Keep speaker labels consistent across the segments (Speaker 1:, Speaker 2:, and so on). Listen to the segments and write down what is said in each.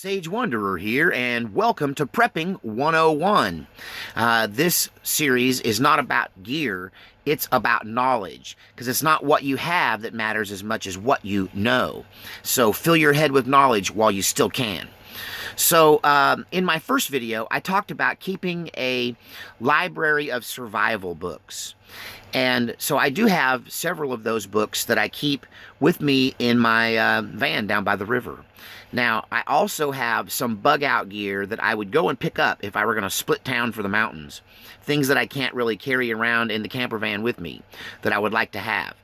Speaker 1: Sage Wanderer here, and welcome to Prepping 101. This series is not about gear, it's about knowledge, because it's not what you have that matters as much as what you know. So fill your head with knowledge while you still can. So in my first video, I talked about keeping a library of survival books. And so I do have several of those books that I keep with me in my van down by the river. Now, I also have some bug out gear that I would go and pick up if I were going to split town for the mountains. Things that I can't really carry around in the camper van with me that I would like to have.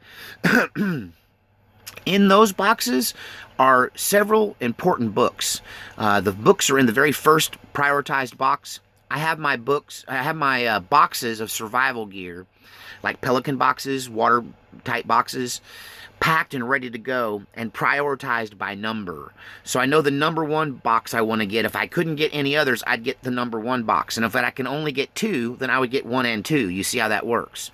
Speaker 1: In those boxes are several important books. The books are in the very first prioritized box. I have my boxes of survival gear, like Pelican boxes, watertight boxes, packed and ready to go and prioritized by number. So I know the number one box I want to get. If I couldn't get any others, I'd get the number one box. And if I can only get two, then I would get 1 and 2. You see how that works.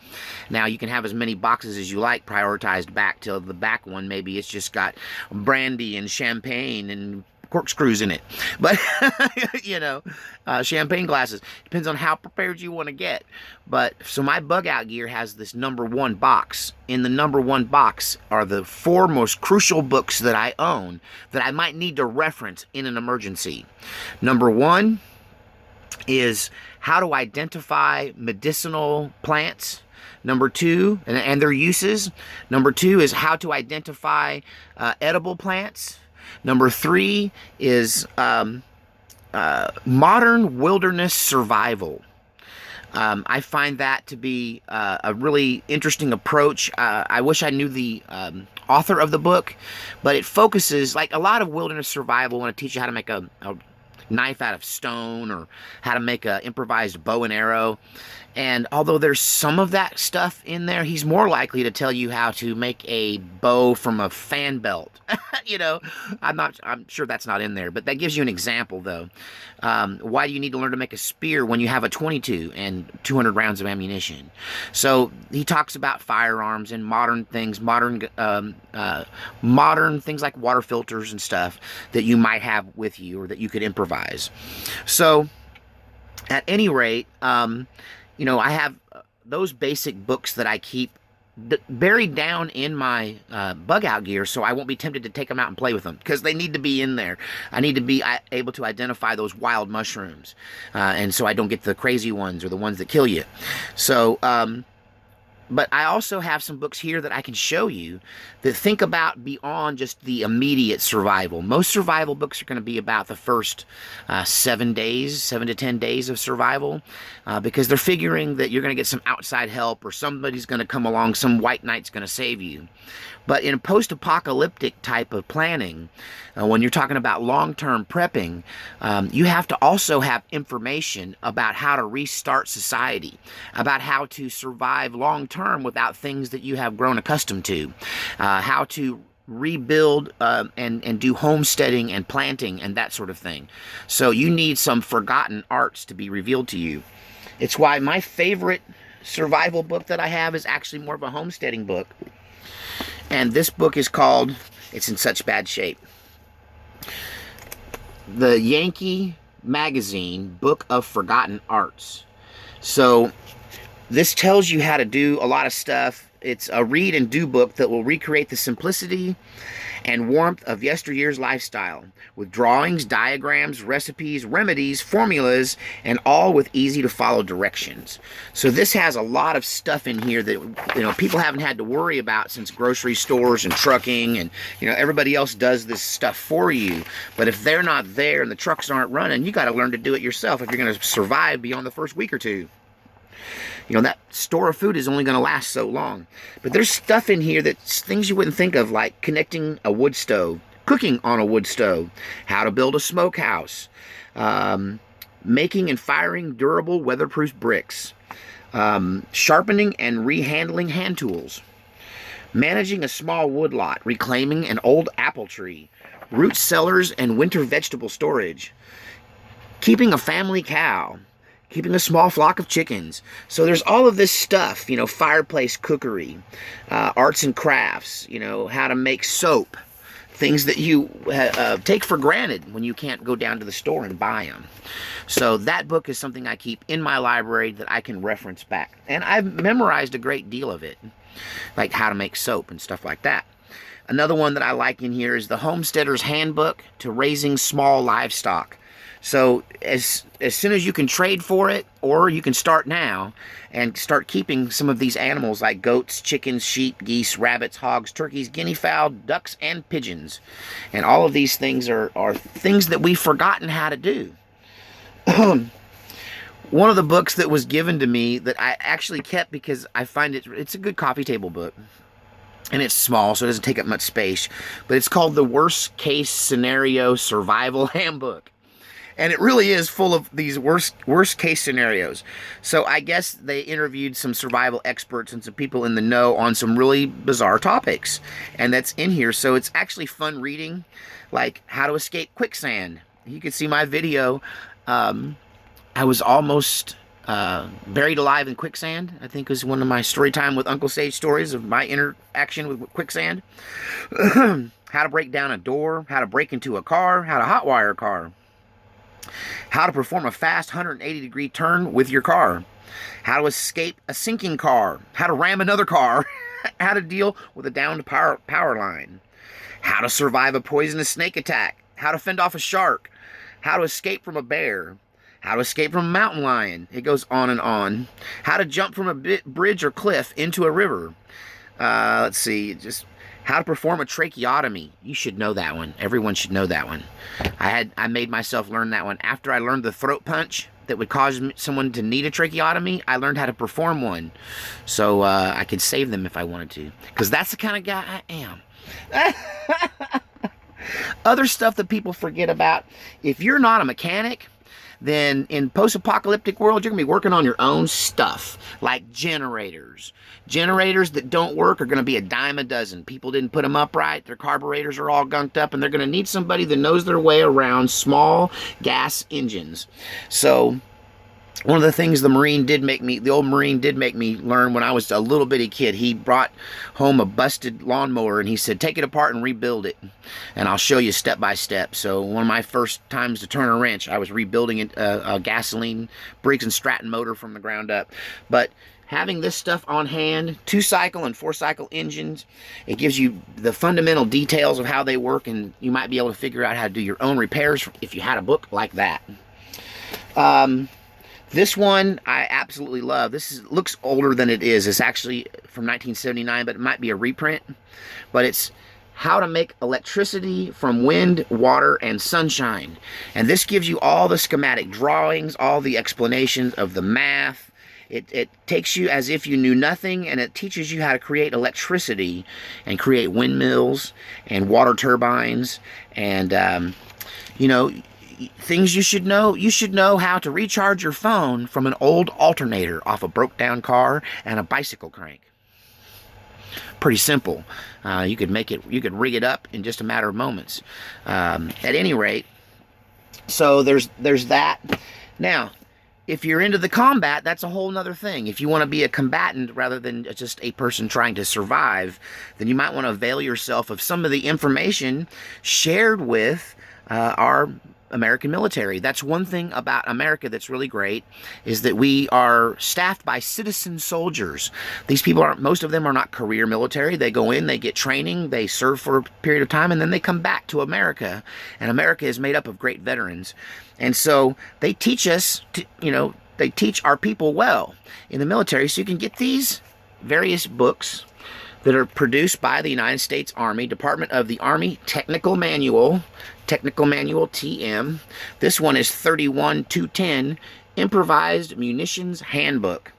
Speaker 1: Now you can have as many boxes as you like prioritized back till the back one. Maybe it's just got brandy and champagne and corkscrews in it, but you know, champagne glasses. Depends on how prepared you want to get. But so my bug out gear has this number one box. In the number one box are the 4 most crucial books that I own that I might need to reference in an emergency. Number 1 is how to identify medicinal plants. Number 2, and their uses. Number 2 is how to identify edible plants. Number 3 is modern wilderness survival. I find that to be a really interesting approach. I wish I knew the author of the book, but it focuses, like a lot of wilderness survival, want to teach you how to make a knife out of stone or how to make an improvised bow and arrow. And although there's some of that stuff in there, he's more likely to tell you how to make a bow from a fan belt. You know, I'm sure that's not in there, but that gives you an example though. Why do you need to learn to make a spear when you have a 22 and 200 rounds of ammunition? So he talks about firearms and modern things, modern things like water filters and stuff that you might have with you or that you could improvise. So at any rate, you know, I have those basic books that I keep buried down in my bug out gear, so I won't be tempted to take them out and play with them, because they need to be in there. I need to be able to identify those wild mushrooms, and so I don't get the crazy ones or the ones that kill you. So, but I also have some books here that I can show you that think about beyond just the immediate survival. Most survival books are going to be about the first 7 to 10 days of survival, because they're figuring that you're going to get some outside help or somebody's going to come along, some white knight's going to save you. But in a post-apocalyptic type of planning, when you're talking about long-term prepping, you have to also have information about how to restart society, about how to survive long-term without things that you have grown accustomed to, how to rebuild and do homesteading and planting and that sort of thing. So you need some forgotten arts to be revealed to you. It's why my favorite survival book that I have is actually more of a homesteading book. And this book is called, it's in such bad shape, the Yankee Magazine Book of Forgotten Arts. So this tells you how to do a lot of stuff. It's a read and do book that will recreate the simplicity and warmth of yesteryear's lifestyle, with drawings, diagrams, recipes, remedies, formulas, and all with easy to follow directions. So this has a lot of stuff in here that, you know, people haven't had to worry about since grocery stores and trucking, and, you know, everybody else does this stuff for you. But if they're not there and the trucks aren't running, you got to learn to do it yourself if you're going to survive beyond the first week or two. You know, that store of food is only going to last so long. But there's stuff in here that's things you wouldn't think of, like connecting a wood stove, cooking on a wood stove, how to build a smokehouse, making and firing durable weatherproof bricks, sharpening and rehandling hand tools, managing a small woodlot, reclaiming an old apple tree, root cellars and winter vegetable storage, keeping a family cow, keeping a small flock of chickens. So there's all of this stuff, you know, fireplace cookery, arts and crafts, you know, how to make soap, things that you take for granted when you can't go down to the store and buy them. So that book is something I keep in my library that I can reference back. And I've memorized a great deal of it, like how to make soap and stuff like that. Another one that I like in here is the Homesteader's Handbook to Raising Small Livestock. So as soon as you can trade for it, or you can start now and start keeping some of these animals like goats, chickens, sheep, geese, rabbits, hogs, turkeys, guinea fowl, ducks, and pigeons. And all of these things are things that we've forgotten how to do. One of the books that was given to me that I actually kept because I find it's a good coffee table book. And it's small, so it doesn't take up much space. But it's called The Worst Case Scenario Survival Handbook. And it really is full of these worst case scenarios. So I guess they interviewed some survival experts and some people in the know on some really bizarre topics. And that's in here. So it's actually fun reading, like how to escape quicksand. You can see my video. I was almost buried alive in quicksand. I think was one of my story time with Uncle Sage stories of my interaction with quicksand. How to break down a door, how to break into a car, how to hotwire a car. How to perform a fast 180-degree turn with your car. How to escape a sinking car. How to ram another car. How to deal with a downed power line. How to survive a poisonous snake attack. How to fend off a shark. How to escape from a bear. How to escape from a mountain lion. It goes on and on. How to jump from a bridge or cliff into a river. Let's see, just how to perform a tracheotomy. You should know that one. Everyone should know that one. I made myself learn that one. After I learned the throat punch that would cause someone to need a tracheotomy, I learned how to perform one. So I could save them if I wanted to. Because that's the kind of guy I am. Other stuff that people forget about. If you're not a mechanic, then in post-apocalyptic world, you're going to be working on your own stuff, like generators. Generators that don't work are going to be a dime a dozen. People didn't put them up right. Their carburetors are all gunked up, and they're going to need somebody that knows their way around small gas engines. So one of the things the old Marine did make me learn when I was a little bitty kid. He brought home a busted lawnmower and he said, take it apart and rebuild it. And I'll show you step by step. So one of my first times to turn a wrench, I was rebuilding a gasoline Briggs & Stratton motor from the ground up. But having this stuff on hand, 2-cycle and 4-cycle engines, it gives you the fundamental details of how they work, and you might be able to figure out how to do your own repairs if you had a book like that. This one I absolutely love. This looks older than it is. It's actually from 1979, but it might be a reprint. But it's How to Make Electricity from Wind, Water, and Sunshine. And this gives you all the schematic drawings, all the explanations of the math. It takes you as if you knew nothing, and it teaches you how to create electricity and create windmills and water turbines and, you know, things you should know. You should know how to recharge your phone from an old alternator off a broke down car and a bicycle crank. Pretty simple. You could rig it up in just a matter of moments. At any rate, so there's that. Now, if you're into the combat, that's a whole nother thing. If you want to be a combatant rather than just a person trying to survive, then you might want to avail yourself of some of the information shared with our American military. That's one thing about America that's really great, is that we are staffed by citizen soldiers. These people most of them are not career military. They go in, they get training, they serve for a period of time, and then they come back to America. And America is made up of great veterans. And so they teach us, they teach our people well in the military. So you can get these various books that are produced by the United States Army, Department of the Army Technical Manual TM. This one is 31210, Improvised Munitions Handbook.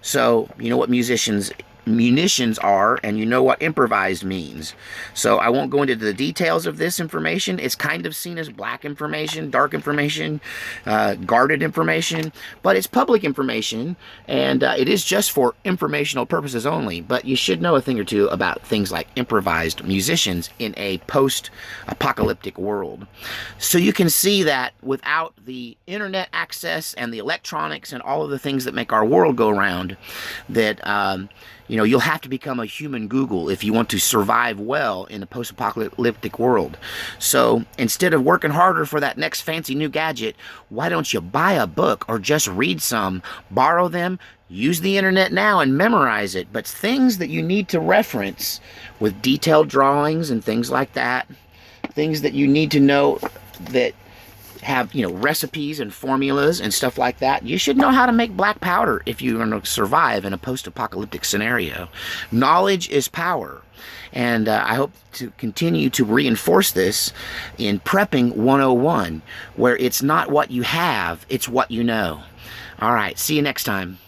Speaker 1: So you know what munitions are, and you know what improvised means. So I won't go into the details of this information. It's kind of seen as black information, dark information, guarded information, but it's public information, and it is just for informational purposes only. But you should know a thing or two about things like improvised musicians in a post-apocalyptic world. So you can see that without the internet access and the electronics and all of the things that make our world go round, found that you'll have to become a human Google if you want to survive well in a post-apocalyptic world. So instead of working harder for that next fancy new gadget, why don't you buy a book or just read some, borrow them, use the internet now and memorize it, but things that you need to reference with detailed drawings and things like that, things that you need to know that have, recipes and formulas and stuff like that. You should know how to make black powder if you're going to survive in a post-apocalyptic scenario. Knowledge is power. And I hope to continue to reinforce this in Prepping 101, where it's not what you have, it's what you know. All right, see you next time.